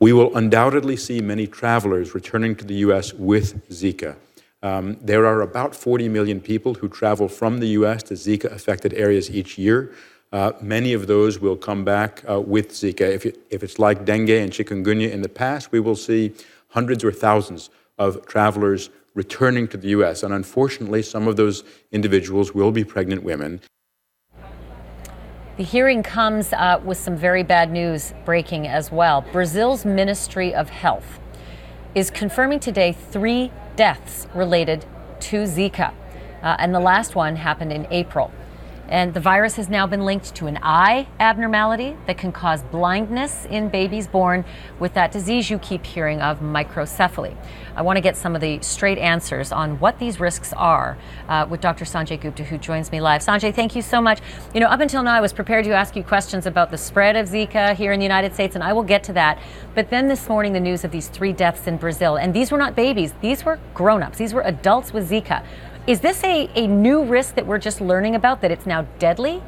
We will undoubtedly see many travelers returning to the U.S. with Zika. There are about 40 million people who travel from the U.S. to Zika-affected areas each year. Many of those will come back with Zika. If it's like dengue and chikungunya in the past, we will see hundreds or thousands of travelers returning to the U.S. And unfortunately, some of those individuals will be pregnant women. The hearing comes with some very bad news breaking as well. Brazil's Ministry of Health is confirming today 3 deaths related to Zika. And the last one happened in April. And the virus has now been linked to an eye abnormality that can cause blindness in babies born with that disease you keep hearing of, microcephaly. I want to get some of the straight answers on what these risks are with Dr. Sanjay Gupta, who joins me live. Sanjay, thank you so much. You know, up until now, I was prepared to ask you questions about the spread of Zika here in the United States, and I will get to that. But then this morning, the news of these 3 deaths in Brazil, and these were not babies, these were grown-ups, these were adults with Zika. Is this a new risk that we're just learning about, that it's now deadly?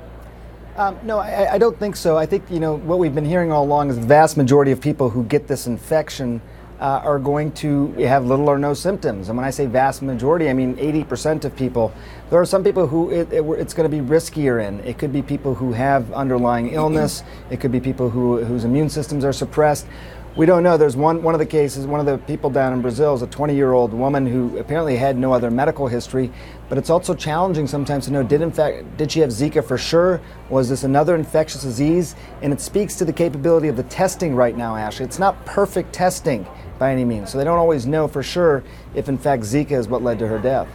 No, I don't think so. I think, what we've been hearing all along is the vast majority of people who get this infection are going to have little or no symptoms. And when I say vast majority, I mean 80% of people. There are some people who it's going to be riskier in. It could be people who have underlying illness. It could be people whose immune systems are suppressed. We don't know. There's one of the cases, one of the people down in Brazil is a 20-year-old woman who apparently had no other medical history, but it's also challenging sometimes to know, did she have Zika for sure? Was this another infectious disease? And it speaks to the capability of the testing right now, Ashley. It's not perfect testing by any means, so they don't always know for sure if in fact Zika is what led to her death.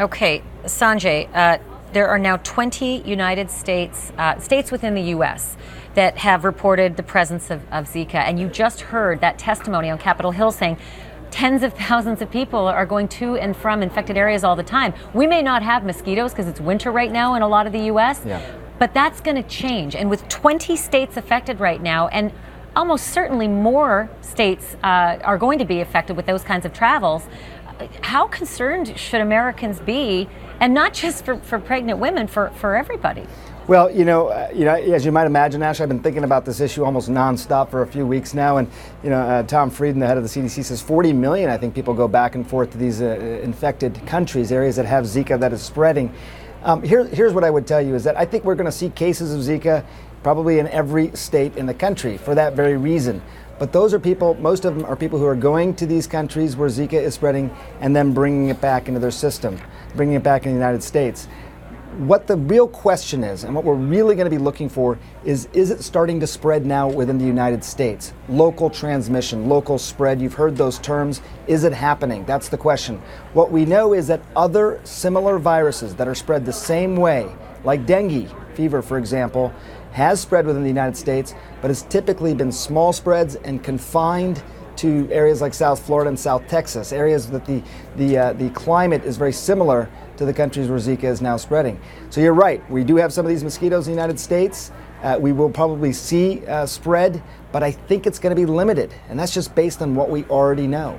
Okay, Sanjay, there are now 20 United States, states within the U.S. that have reported the presence of Zika. And you just heard that testimony on Capitol Hill saying tens of thousands of people are going to and from infected areas all the time. We may not have mosquitoes because it's winter right now in a lot of the U.S., but that's going to change. And with 20 states affected right now, and almost certainly more states are going to be affected with those kinds of travels, how concerned should Americans be, and not just for pregnant women, for everybody? Well, as you might imagine, Ash, I've been thinking about this issue almost nonstop for a few weeks now. And, Tom Frieden, the head of the CDC, says 40 million, I think, people go back and forth to these infected countries, areas that have Zika that is spreading. Here's what I would tell you is that I think we're going to see cases of Zika probably in every state in the country for that very reason. But those are people, most of them are people who are going to these countries where Zika is spreading and then bringing it back into their system, bringing it back in the United States. What the real question is, and what we're really going to be looking for, is it starting to spread now within the United States? Local transmission, local spread, you've heard those terms. Is it happening? That's the question. What we know is that other similar viruses that are spread the same way, like dengue fever, for example, has spread within the United States, but has typically been small spreads and confined to areas like South Florida and South Texas, areas that the climate is very similar to the countries where Zika is now spreading. So you're right, we do have some of these mosquitoes in the United States. We will probably see spread, but I think it's going to be limited, and that's just based on what we already know.